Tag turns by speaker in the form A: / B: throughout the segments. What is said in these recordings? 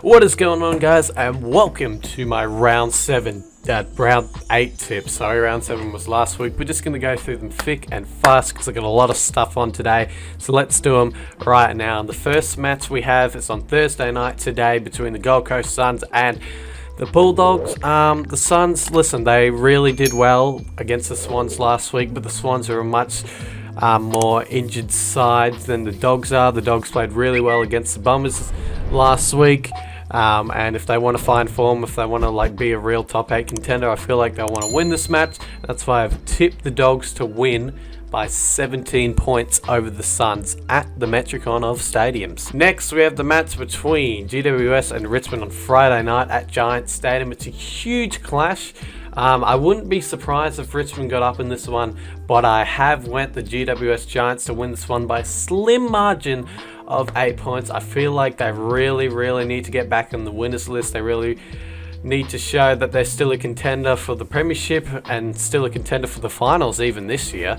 A: What is going on, guys, and welcome to my round 8 tips. Sorry, round 7 was last week. We're just going to go through them thick and fast because I got a lot of stuff on today, so let's do them right now. The first match we have is on Thursday night today between the Gold Coast Suns and the Bulldogs. The Suns, listen, they really did well against the Swans last week, but the Swans are a much more injured side than the Dogs are. The Dogs played really well against the Bombers last week, and if they want to find form, if they want to be a real top 8 contender, I feel like they'll want to win this match. That's why I've tipped the Dogs to win by 17 points over the Suns at the Metricon of stadiums. Next, we have the match between GWS and Richmond on Friday night at Giants Stadium. It's a huge clash. I wouldn't be surprised if Richmond got up in this one, but I have went the GWS Giants to win this one by a slim margin of 8 points. I feel like they really need to get back on the winners list. They really need to show that they're still a contender for the premiership and still a contender for the finals even this year.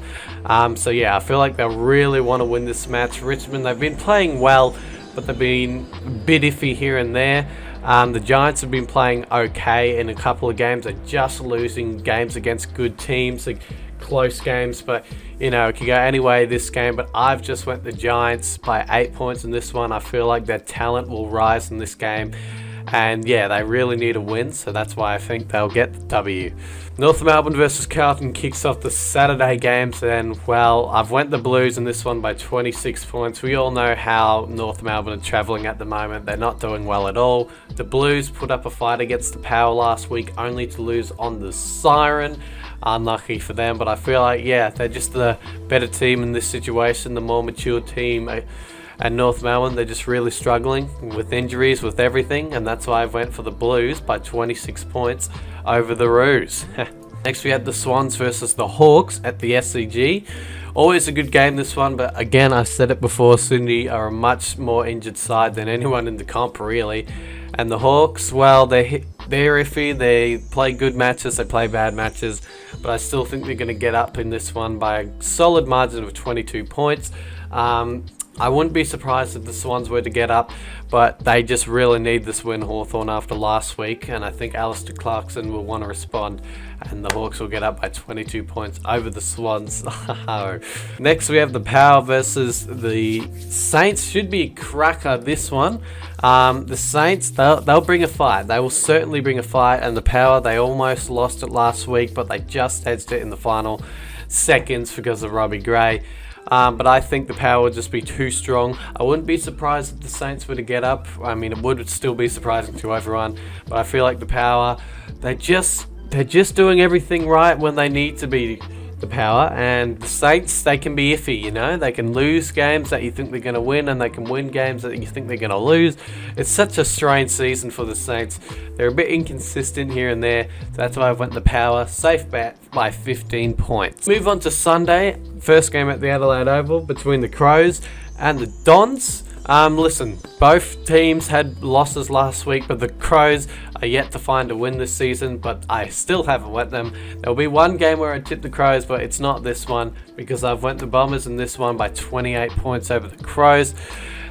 A: So yeah, I feel like they'll really want to win this match. Richmond, they've been playing well, but they've been a bit iffy here and there. The Giants have been playing okay in a couple of games. They're just losing games against good teams, like close games, but you know, it could go any way this game. But I've just went the Giants by 8 points in this one. I feel like their talent will rise in this game, and yeah, they really need a win, so that's why I think they'll get the W. North Melbourne versus Carlton kicks off the Saturday games, and well, I've went the Blues in this one by 26 points. We all know how North Melbourne are travelling at the moment. They're not doing well at all. The Blues put up a fight against the Power last week, only to lose on the siren. Unlucky for them, but I feel like, yeah, they're just the better team in this situation, the more mature team. And North Melbourne, they're just really struggling with injuries, with everything, and that's why I went for the Blues by 26 points over the Roos. Next, we had the Swans versus the Hawks at the SCG. Always a good game, this one, but again, I said it before, Sydney are a much more injured side than anyone in the comp, really. And the Hawks, well, they're iffy. They play good matches, they play bad matches, but I still think they're going to get up in this one by a solid margin of 22 points. I wouldn't be surprised if the Swans were to get up, but they just really need this win, Hawthorn, after last week, and I think Alistair Clarkson will want to respond, and the Hawks will get up by 22 points over the Swans. Next, we have the Power versus the Saints. Should be a cracker, this one. The Saints, they'll bring a fight. They will certainly bring a fight, and the Power, they almost lost it last week, but they just edged it in the final seconds because of Robbie Gray. But I think the Power would just be too strong. I wouldn't be surprised if the Saints were to get up. I mean, it would still be surprising to everyone, but I feel like the Power, they're just doing everything right when they need to be the Power, and the Saints, they can be iffy, you know. They can lose games that you think they're going to win, and they can win games that you think they're going to lose. It's such a strange season for the Saints. They're a bit inconsistent here and there, so that's why I went the Power. Safe bet by 15 points. Move on to Sunday. First game at the Adelaide Oval between the Crows and the Dons. Listen, both teams had losses last week, but the Crows are yet to find a win this season, but I still haven't went them. There'll be one game where I tipped the Crows, but it's not this one, because I've went the Bombers in this one by 28 points over the Crows.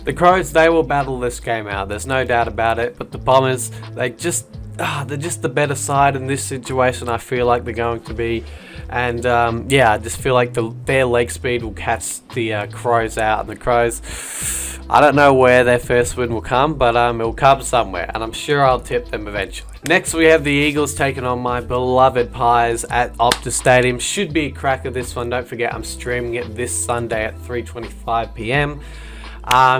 A: The Crows, they will battle this game out, there's no doubt about it, but the Bombers, they're just the better side in this situation. I feel like they're going to be, and yeah, I just feel like their leg speed will catch the Crows out, and the Crows, I don't know where their first win will come, but it will come somewhere, and I'm sure I'll tip them eventually. Next, we have the Eagles taking on my beloved Pies at Optus Stadium. Should be a cracker, this one. Don't forget, I'm streaming it this Sunday at 3:25 p.m.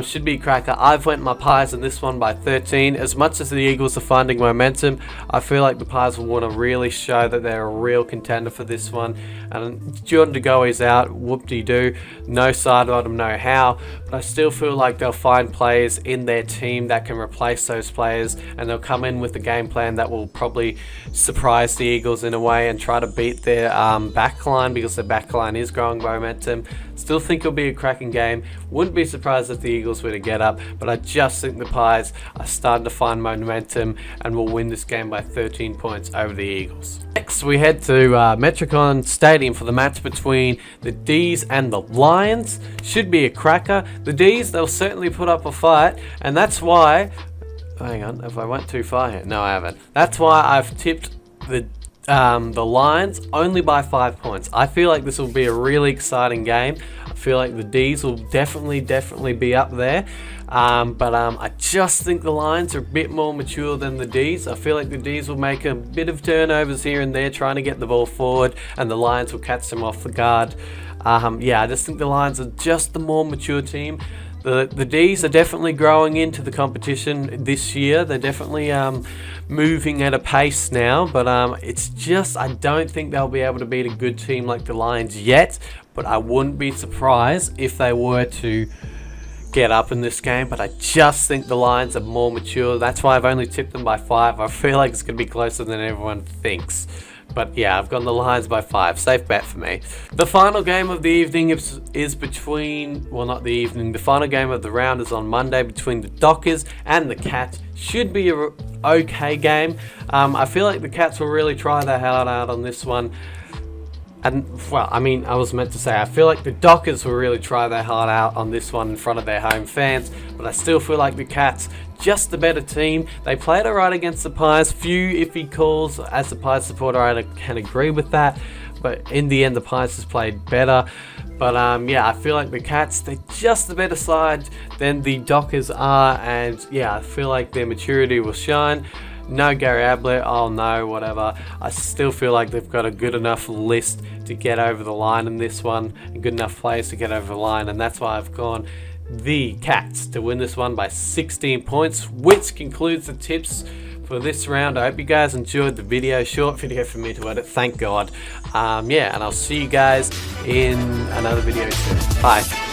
A: Should be a cracker. I've went my Pies in this one by 13. As much as the Eagles are finding momentum, I feel like the Pies will want to really show that they're a real contender for this one. And Jordan De Goey's out, whoop-de-doo. No side on him, no how. But I still feel like they'll find players in their team that can replace those players, and they'll come in with a game plan that will probably surprise the Eagles in a way and try to beat their backline, because their backline is growing momentum. Still think it'll be a cracking game. Wouldn't be surprised if the Eagles were to get up, but I just think the Pies are starting to find momentum and will win this game by 13 points over the Eagles. Next, we head to Metricon Stadium for the match between the D's and the Lions. Should be a cracker. The D's, they'll certainly put up a fight, and that's why hang on, if I went too far here. No, I haven't. That's why I've tipped the Lions only by 5 points. I feel like this will be a really exciting game. I feel like the D's will definitely be up there. But I just think the Lions are a bit more mature than the D's. I feel like the D's will make a bit of turnovers here and there trying to get the ball forward, and the Lions will catch them off the guard. Yeah, I just think the Lions are just the more mature team. The D's are definitely growing into the competition this year. They're definitely moving at a pace now, but it's just, I don't think they'll be able to beat a good team like the Lions yet, but I wouldn't be surprised if they were to get up in this game. But I just think the Lions are more mature. That's why I've only tipped them by 5. I feel like it's going to be closer than everyone thinks. But yeah, I've gone the Lions by 5. Safe bet for me. The final game of the evening is between, well, not the evening, the final game of the round is on Monday between the Dockers and the Cats. Should be a okay game. I feel like the Cats will really try their heart out on this one. And, well, I mean, I was meant to say, I feel like the Dockers will really try their heart out on this one in front of their home fans, but I still feel like the Cats, just the better team. They played alright against the Pies. Few iffy calls. As a Pies supporter, I can agree with that, but in the end, the Pies has played better. But, yeah, I feel like the Cats, they're just the better side than the Dockers are, and, yeah, I feel like their maturity will shine. No Gary Ablett, oh no, whatever. I still feel like they've got a good enough list to get over the line in this one, and good enough players to get over the line, and that's why I've gone the Cats to win this one by 16 points, which concludes the tips for this round. I hope you guys enjoyed the video. Short video for me to edit, thank God. Yeah, and I'll see you guys in another video soon. Bye.